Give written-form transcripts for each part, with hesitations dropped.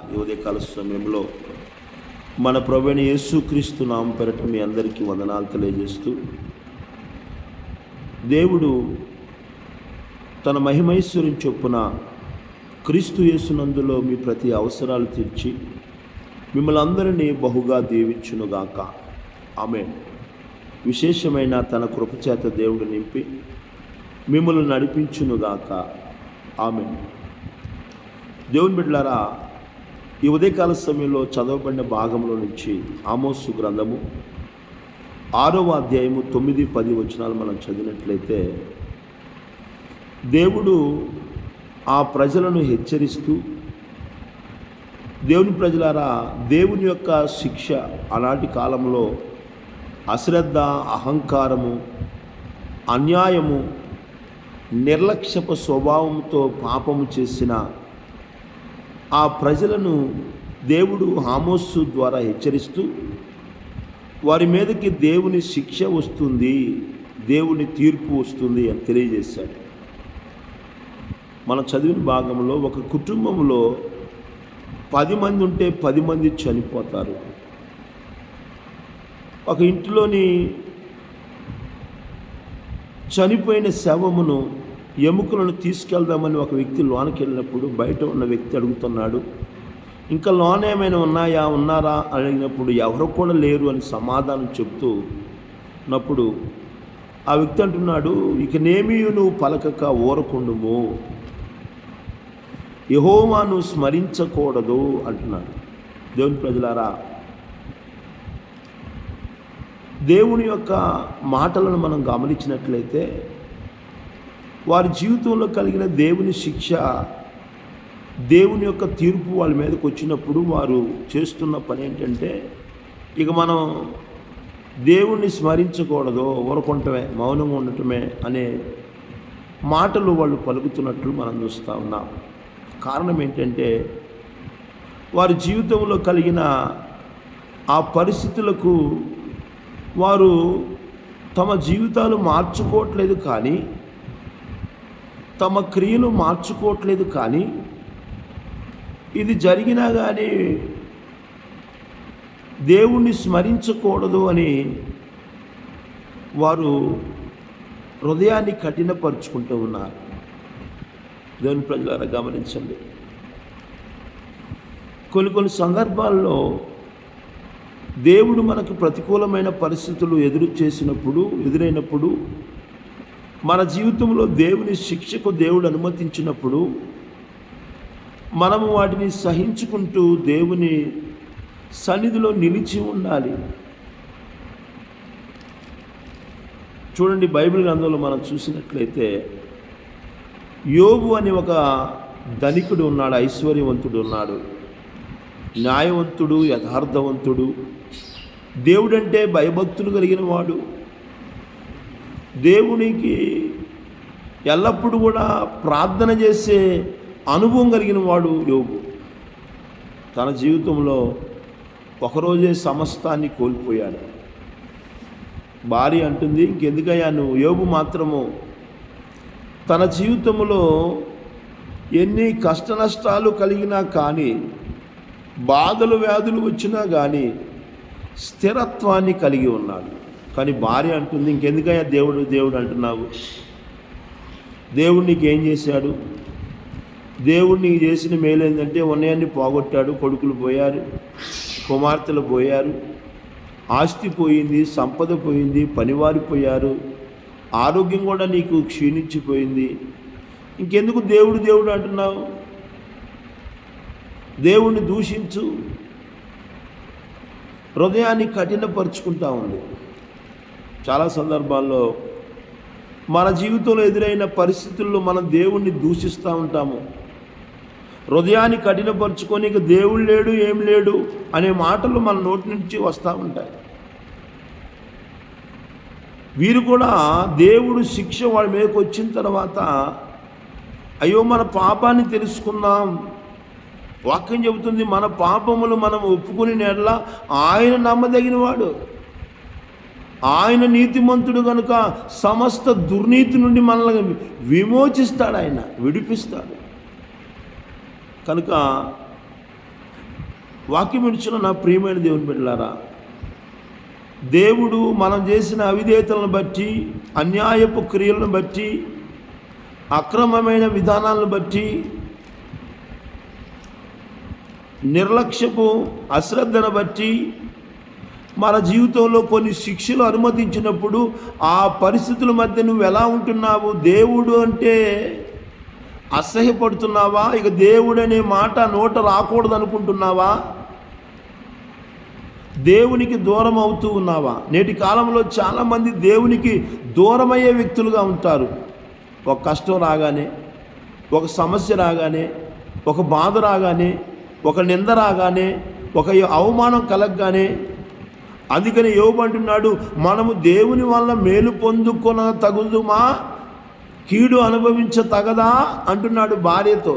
ఈ ఉదయకాల సమయంలో మన ప్రభువైన యేసుక్రీస్తు నామం పేరట మీ అందరికీ వందనాలు తెలియజేస్తూ, దేవుడు తన మహిమైశ్వర్యం చొప్పున క్రీస్తు యేసునందులో మీ ప్రతి అవసరాలు తీర్చి మిమ్మల్ని అందరినీ బహుగా దీవించునుగాక. ఆమేన్. విశేషమైన తన కృపచేత దేవుడు నింపి మిమ్మల్ని నడిపించునుగాక. ఆమేన్. దేవుని బిడ్డలారా, ఈ ఉదయకాల సమయంలో చదవబడిన భాగంలో నుంచి ఆమోసు గ్రంథము 6వ అధ్యాయము 9-10 వచనాలు మనం చదివినట్లయితే, దేవుడు ఆ ప్రజలను హెచ్చరిస్తూ, దేవుని ప్రజలారా, దేవుని యొక్క శిక్ష ఆనాటి కాలంలో అశ్రద్ధ, అహంకారము, అన్యాయము, నిర్లక్ష్యపు స్వభావంతో పాపము చేసిన ఆ ప్రజలను దేవుడు ఆమోసు ద్వారా హెచ్చరిస్తూ, వారి మీదకి దేవుని శిక్ష వస్తుంది, దేవుని తీర్పు వస్తుంది అని తెలియజేశాడు. మనం చదివిన భాగంలో ఒక కుటుంబంలో 10 మంది ఉంటే 10 మంది చనిపోతారు. ఒక ఇంటిలోని చనిపోయిన శవమును, ఎముకలను తీసుకెళ్దామని ఒక వ్యక్తి లోనికి వెళ్ళినప్పుడు బయట ఉన్న వ్యక్తి అడుగుతున్నాడు, ఇంకా లోన ఏమైనా ఉన్నారా అడిగినప్పుడు ఎవరు కూడా లేరు అని సమాధానం చెప్తూ ఉన్నప్పుడు ఆ వ్యక్తి అంటున్నాడు, ఇకనేమీ నువ్వు పలకక ఊరకుండుము, యెహోవాను స్మరించకూడదు అంటున్నాడు. దేవుని ప్రజలారా, దేవుని యొక్క మాటలను మనం గమనించినట్లయితే వారి జీవితంలో కలిగిన దేవుని శిక్ష, దేవుని యొక్క తీర్పు వాళ్ళ మీదకి వచ్చినప్పుడు వారు చేస్తున్న పని ఏంటంటే, ఇక మనం దేవుణ్ణి స్మరించకూడదు, ఊరకుంటమే, మౌనంగా ఉండటమే అనే మాటలు వాళ్ళు పలుకుతున్నట్లు మనం చూస్తూ ఉన్నాం. కారణం ఏంటంటే, వారి జీవితంలో కలిగిన ఆ పరిస్థితులకు వారు తమ జీవితాలు మార్చుకోవట్లేదు, కానీ తమ క్రియలు మార్చుకోవట్లేదు, కానీ ఇది జరిగినా కానీ దేవుణ్ణి స్మరించకూడదు అని వారు హృదయాన్ని కఠినపరుచుకుంటూ ఉన్నారు. దేవుని ప్రజలారా గమనించండి, కొన్ని సందర్భాల్లో దేవుడు మనకు ప్రతికూలమైన పరిస్థితులు ఎదురైనప్పుడు మన జీవితంలో దేవుని శిక్షకు దేవుడు అనుమతించినప్పుడు మనము వాటిని సహించుకుంటూ దేవుని సన్నిధిలో నిలిచి ఉండాలి. చూడండి, బైబిల్ గ్రంథంలో మనం చూసినట్లయితే యోబు అని ఒక ధనికుడు ఉన్నాడు, ఐశ్వర్యవంతుడు ఉన్నాడు, న్యాయవంతుడు, యథార్థవంతుడు, దేవుడంటే భయభక్తులు కలిగిన వాడు, దేవునికి ఎల్లప్పుడూ కూడా ప్రార్థన చేసే అనుభవం కలిగిన వాడు యోబు. తన జీవితంలో ఒకరోజే సమస్తాన్ని కోల్పోయాడు. భార్య అంటుంది, ఇంకెందుకయ్యా నువ్వు, యోబు మాత్రము తన జీవితంలో ఎన్ని కష్ట నష్టాలు కలిగినా కానీ, బాధలు వ్యాధులు వచ్చినా కానీ స్థిరత్వాన్ని కలిగి ఉన్నాడు. కానీ భార్య అంటుంది, ఇంకెందుకయ్యా దేవుడు అంటున్నావు, దేవుడు నీకు ఏం చేశాడు, దేవుడు నీకు చేసిన మేలు ఏంటంటే ఉన్నాయన్ని పోగొట్టాడు, కొడుకులు పోయారు, కుమార్తెలు పోయారు, ఆస్తి పోయింది, సంపద పోయింది, పనివారు పోయారు, ఆరోగ్యం కూడా నీకు క్షీణించిపోయింది, ఇంకెందుకు దేవుడు అంటున్నావు, దేవుణ్ణి దూషించు. హృదయాన్ని కఠినపరుచుకుంటా ఉంది. చాలా సందర్భాల్లో మన జీవితంలో ఎదురైన పరిస్థితుల్లో మనం దేవుణ్ణి దూషిస్తూ ఉంటాము. హృదయాన్ని కఠినపరుచుకొని ఇక దేవుడు లేడు, ఏం లేడు అనే మాటలు మన నోటి నుంచి వస్తూ ఉంటాయి. వీరు కూడా దేవుడు శిక్ష వాళ్ళ మీదకి వచ్చిన తర్వాత, అయ్యో మన పాపాన్ని తెలుసుకుందాం, వాక్యం చెబుతుంది, మన పాపములు మనం ఒప్పుకుని నెడల ఆయన నమ్మదగినవాడు, ఆయన నీతిమంతుడు కనుక సమస్త దుర్నీతి నుండి మనల్ని విమోచిస్తాడు, ఆయన విడిపిస్తాడు. కనుక వాక్యం విడిచిన నా ప్రియమైన దేవుని బిడ్డలారా, దేవుడు మనం చేసిన అవిధేయతలను బట్టి, అన్యాయపు క్రియలను బట్టి, అక్రమమైన విధానాలను బట్టి, నిర్లక్ష్యపు అశ్రద్ధను బట్టి మన జీవితంలో కొన్ని శిక్షలు అనుమతించినప్పుడు ఆ పరిస్థితుల మధ్య నువ్వు ఎలా ఉంటున్నావు? దేవుడు అంటే అసహ్యపడుతున్నావా? ఇక దేవుడు అనే మాట నోట రాకూడదు అనుకుంటున్నావా? దేవునికి దూరం అవుతూ ఉన్నావా? నేటి కాలంలో చాలామంది దేవునికి దూరమయ్యే వ్యక్తులుగా ఉంటారు. ఒక కష్టం రాగానే, ఒక సమస్య రాగానే, ఒక బాధ రాగానే, ఒక నింద రాగానే, ఒక అవమానం కలగగానే, అందుకని యోబు అంటున్నాడు, మనము దేవుని వల్ల మేలు పొందుకొన తగుదుమా, కీడు అనుభవించ తగదా అంటున్నాడు భార్యతో.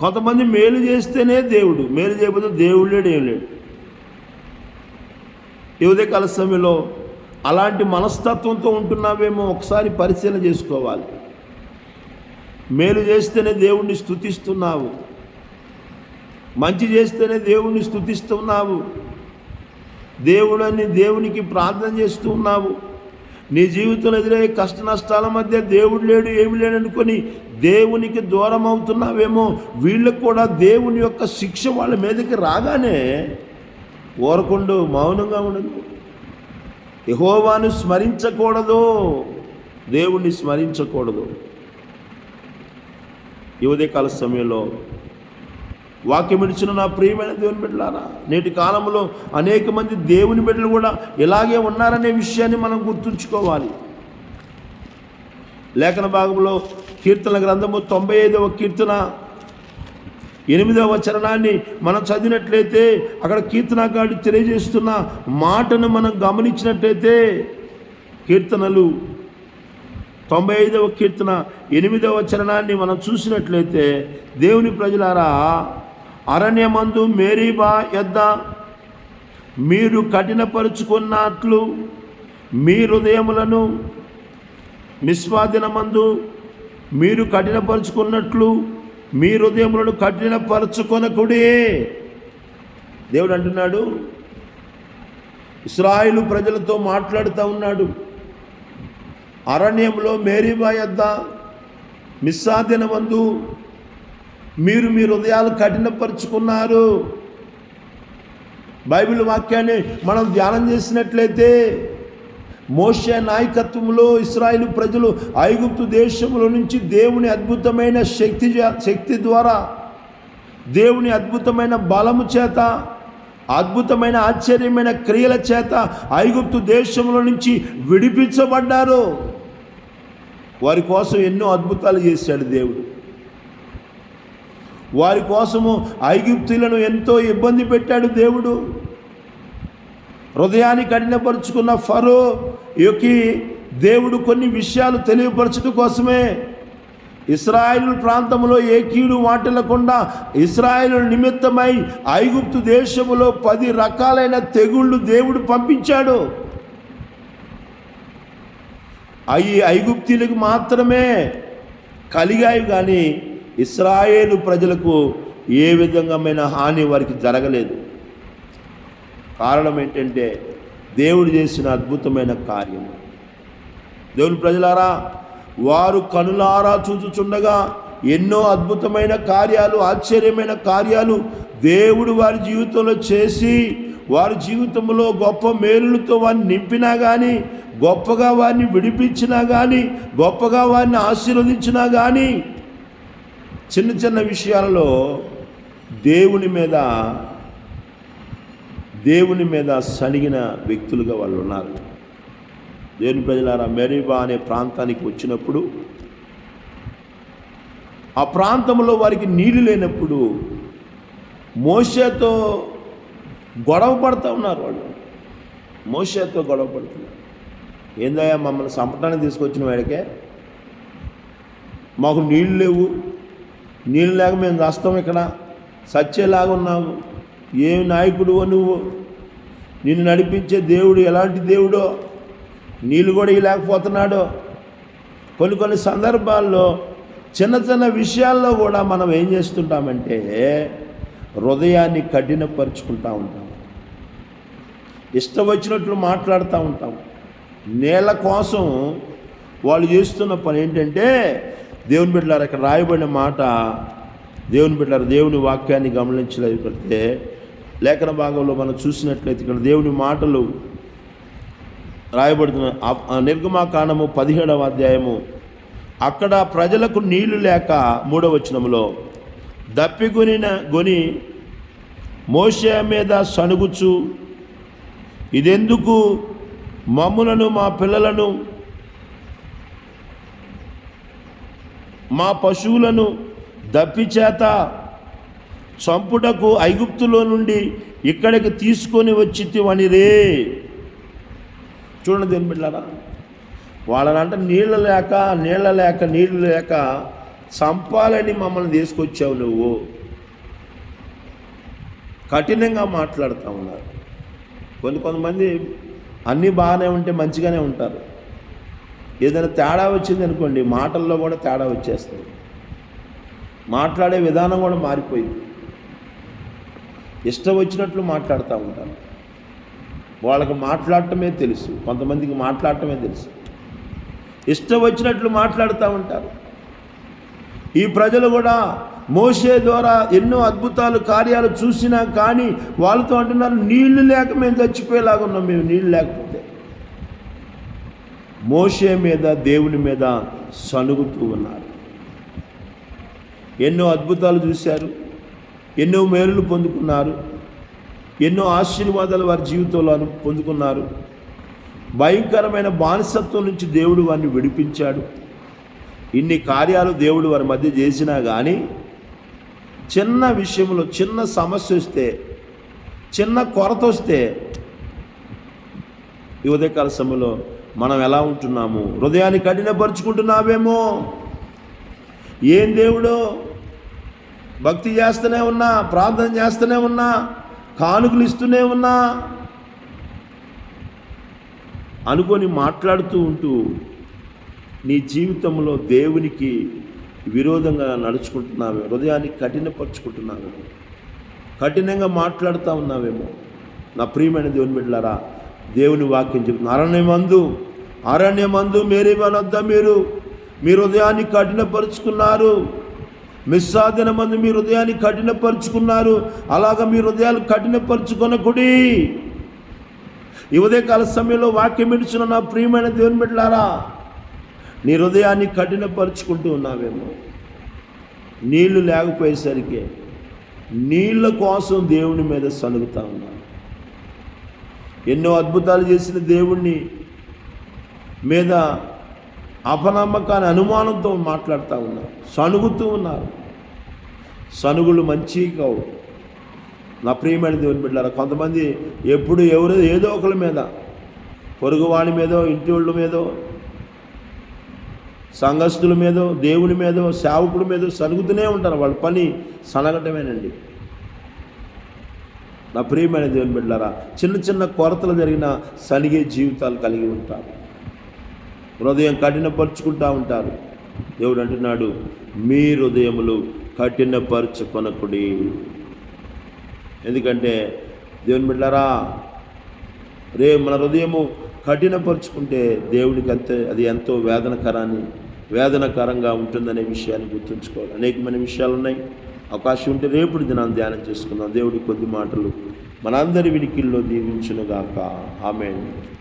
కొంతమంది మేలు చేస్తేనే దేవుడు, మేలు చేయకపోతే దేవుడు లేడు, ఏం లేడు. ఈ ఉదయకాల సమయంలో అలాంటి మనస్తత్వంతో ఉంటున్నావేమో ఒకసారి పరిశీలన చేసుకోవాలి. మేలు చేస్తేనే దేవుణ్ణి స్తుతిస్తున్నావు, మంచి చేస్తేనే దేవుణ్ణి స్తుతిస్తున్నావు, దేవుడని దేవునికి ప్రార్థన చేస్తూ ఉన్నావు. నీ జీవితంలో ఎదురయ్యే కష్ట నష్టాల మధ్య దేవుడు లేడు, ఏమి లేడు అనుకొని దేవునికి దూరం అవుతున్నావేమో. వీళ్ళకు కూడా దేవుని యొక్క శిక్ష వాళ్ళ మీదకి రాగానే ఊరకుండు, మౌనంగా ఉండదు. యెహోవాను స్మరించకూడదు, దేవుణ్ణి స్మరించకూడదు. ఈ ఉదయకాల సమయంలో వాక్యం ఇచ్చిన నా ప్రియమైన దేవుని బిడ్డలారా, నేటి కాలంలో అనేక మంది దేవుని బిడ్డలు కూడా ఇలాగే ఉన్నారనే విషయాన్ని మనం గుర్తుంచుకోవాలి. లేఖన భాగంలో కీర్తన గ్రంథము 95వ కీర్తన 8వ చరణాన్ని మనం చదివినట్లయితే అక్కడ కీర్తనకారుడు తెలియజేస్తున్న మాటను మనం గమనించినట్లయితే, కీర్తనలు 95వ కీర్తన 8వ చరణాన్ని మనం చూసినట్లయితే, దేవుని ప్రజలారా, అరణ్యమందు మేరీబా యొద్ద మీరు కఠినపరుచుకున్నట్లు మీ హృదయములను, నిస్వాధీనమందు మీరు కఠినపరుచుకున్నట్లు మీ హృదయములను కఠినపరచుకొనకుడే. దేవుడు అంటున్నాడు, ఇశ్రాయేలు ప్రజలతో మాట్లాడుతూ ఉన్నాడు. అరణ్యంలో మేరీబా యొద్ద నిస్సాధీనమందు మీరు మీ హృదయాలు కఠినపరుచుకున్నారు. బైబిల్ వాక్యాన్ని మనం ధ్యానం చేసినట్లయితే, మోషే నాయకత్వంలో ఇశ్రాయేలు ప్రజలు ఐగుప్తు దేశంలో నుంచి దేవుని అద్భుతమైన శక్తి ద్వారా, దేవుని అద్భుతమైన బలము చేత, అద్భుతమైన ఆశ్చర్యమైన క్రియల చేత ఐగుప్తు దేశంలో నుంచి విడిపించబడ్డారు. వారి కోసం ఎన్నో అద్భుతాలు చేశాడు దేవుడు. వారి కోసము ఐగుప్తీయులను ఎంతో ఇబ్బంది పెట్టాడు దేవుడు. హృదయాన్ని కఠినపరుచుకున్న ఫరో యొక్క దేవుడు కొన్ని విషయాలు తెలియపరచడం కోసమే ఇశ్రాయేలు ప్రాంతంలో ఏ కీడు వాటిల్లకుండా ఇశ్రాయేలు నిమిత్తమై ఐగుప్తు దేశములో 10 రకాలైన తెగుళ్ళు దేవుడు పంపించాడు. అవి ఐగుప్తీయులకు మాత్రమే కలిగాయి, కానీ ఇశ్రాయేలు ప్రజలకు ఏ విధంగామైన హాని వారికి జరగలేదు. కారణం ఏంటంటే దేవుడు చేసిన అద్భుతమైన కార్యం. దేవుని ప్రజలారా, వారు కనులారా చూచుచుండగా ఎన్నో అద్భుతమైన కార్యాలు, ఆశ్చర్యమైన కార్యాలు దేవుడు వారి జీవితంలో చేసి, వారి జీవితంలో గొప్ప మేలులతో వారిని నింపినా కానీ, గొప్పగా వారిని విడిపించినా కానీ, గొప్పగా వారిని ఆశీర్వదించినా కానీ, చిన్న చిన్న విషయాలలో దేవుని మీద సనిగిన వ్యక్తులుగా వాళ్ళు ఉన్నారు. దేవుని ప్రజలారా, మెరీబా అనే ప్రాంతానికి వచ్చినప్పుడు, ఆ ప్రాంతంలో వారికి నీళ్లు లేనప్పుడు మోషేతో గొడవ పడుతూ ఉన్నారు. వాళ్ళు మోషేతో గొడవ పడుతున్నారు. ఏందయ్యా, మమ్మల్ని చంపడానికి తీసుకొచ్చిన వాడికే మాకు నీళ్ళు లేవు, నీళ్ళు లేక మేము రాస్తాం, ఇక్కడ సచ్చేలాగా ఉన్నాము, ఏమి నాయకుడువో నువ్వు, నిన్ను నడిపించే దేవుడు ఎలాంటి దేవుడో, నీళ్ళు కూడా ఇలాకపోతున్నాడో. కొన్ని సందర్భాల్లో చిన్న చిన్న విషయాల్లో కూడా మనం ఏం చేస్తుంటామంటే హృదయాన్ని కఠినపరుచుకుంటూ ఉంటాం, ఇష్టం వచ్చినట్లు మాట్లాడుతూ ఉంటాం. నేల కోసం వాళ్ళు చేస్తున్న పని ఏంటంటే, దేవుని బిడ్డలారా ఇక్కడ రాయబడిన మాట, దేవుని బిడ్డలారా దేవుని వాక్యాన్ని గమనించలేకపోతే లేఖన భాగంలో మనం చూసినట్లయితే ఇక్కడ దేవుని మాటలు రాయబడుతున్న నిర్గమాకాండము 17వ అధ్యాయము, అక్కడ ప్రజలకు నీళ్లు లేక 3వ వచనంలో దప్పిగొని మోషే మీద సణుగుచు, ఇదెందుకు మమ్ములను మా పిల్లలను మా పశువులను దప్పిచేత చంపుటకు ఐగుప్తులో నుండి ఇక్కడికి తీసుకొని వచ్చితివనిరే. చూడండి దేని బిడ్డలారా, వాళ్ళనంటే నీళ్ళు లేక చంపాలని మమ్మల్ని తీసుకొచ్చావు నువ్వు. కఠినంగా మాట్లాడుతూ ఉన్నారు. కొంతమంది అన్నీ బాగానే ఉంటే మంచిగానే ఉంటారు, ఏదైనా తేడా వచ్చింది అనుకోండి మాటల్లో కూడా తేడా వచ్చేస్తుంది, మాట్లాడే విధానం కూడా మారిపోయింది, ఇష్టం వచ్చినట్లు మాట్లాడుతూ ఉంటారు. వాళ్ళకి మాట్లాడటమే తెలుసు, కొంతమందికి మాట్లాడటమే తెలుసు, ఇష్టం వచ్చినట్లు మాట్లాడుతూ ఉంటారు. ఈ ప్రజలు కూడా మోషే ద్వారా ఎన్నో అద్భుతాలు కార్యాలు చూసినా కానీ వాళ్ళతో అంటున్నారు, నీళ్లు లేక మేము చచ్చిపోయేలాగా ఉన్నాం, మేము నీళ్ళు లేకపోతే. మోషే మీద దేవుని మీద సణుగుతూ ఉన్నారు. ఎన్నో అద్భుతాలు చూశారు, ఎన్నో మేలులు పొందుకున్నారు, ఎన్నో ఆశీర్వాదాలు వారి జీవితంలో పొందుకున్నారు. భయంకరమైన బానిసత్వం నుంచి దేవుడు వారిని విడిపించాడు. ఇన్ని కార్యాలు దేవుడు వారి మధ్య చేసినా కానీ చిన్న విషయంలో చిన్న సమస్య వస్తే, చిన్న కొరత వస్తే ఈ ఉదయకాల సమయంలో మనం ఎలా ఉంటున్నాము? హృదయాన్ని కఠినపరుచుకుంటున్నావేమో. ఏం దేవుడు, భక్తి చేస్తూనే ఉన్నా, ప్రార్థన చేస్తూనే ఉన్నా, కానుకలు ఇస్తూనే ఉన్నా అనుకొని మాట్లాడుతూ ఉంటూ నీ జీవితంలో దేవునికి విరోధంగా నడుచుకుంటున్నావే, హృదయాన్ని కఠినపరుచుకుంటున్నావేమో, కఠినంగా మాట్లాడుతూ ఉన్నావేమో. నా ప్రియమైన దేవుని బిడ్డలారా, దేవుని వాక్యం చెప్తున్నా, అరణ్యమందు మేరీబా వద్ద మీ హృదయాన్ని కఠినపరుచుకున్నారు, మిస్సాదిన మందు మీ హృదయాన్ని కఠినపరుచుకున్నారు. అలాగా మీ హృదయాలు కఠినపరుచుకొనకుడి. ఈ ఉదయకాల సమయంలో వాక్యం ఇడుచున్న నా ప్రియమైన దేవుని బిడ్డలారా, నీ హృదయాన్ని కఠినపరుచుకుంటూ ఉన్నావేమో. నీళ్లు లేకపోయేసరికి నీళ్ళ కోసం దేవుని మీద సణుగుతూ ఉన్నాను. ఎన్నో అద్భుతాలు చేసిన దేవుణ్ణి మీద అపనమ్మకాన్ని అనుమానంతో మాట్లాడుతూ ఉన్నారు, సణుగుతూ ఉన్నారు. సణుగులు మంచివి కావు నా ప్రియమైన దేవుని బిడ్డలారా. కొంతమంది ఎప్పుడు ఏదో ఒకరి మీద, పొరుగువాడి మీదో, ఇంటి వాళ్ళ మీదో, సంఘస్థుల మీదో, దేవుని మీదో, సేవకుడి మీదో సణుగుతూనే ఉంటారు. వాళ్ళ పని సనగటమేనండి. నా ప్రియమైన దేవుని బిడ్డలారా, చిన్న చిన్న కొరతలు జరిగిన సనిగే జీవితాలు కలిగి ఉంటారు, హృదయం కఠినపరుచుకుంటూ ఉంటారు. దేవుడు అంటున్నాడు, మీ హృదయములు కఠినపరుచుకొనకుడి. ఎందుకంటే దేవుని బిడ్డలారా, మన హృదయము కఠినపరుచుకుంటే దేవునికి అది ఎంతో వేదనకరంగా ఉంటుందనే విషయాన్ని గుర్తుంచుకోవాలి. అనేకమైన విషయాలు ఉన్నాయి. అవకాశం ఉంటే రేపుడు దినాన్ని ధ్యానం చేసుకుందాం. దేవుడి కొద్ది మాటలు మనందరి వినికిల్లో దీవించునుగాక. ఆమేన్.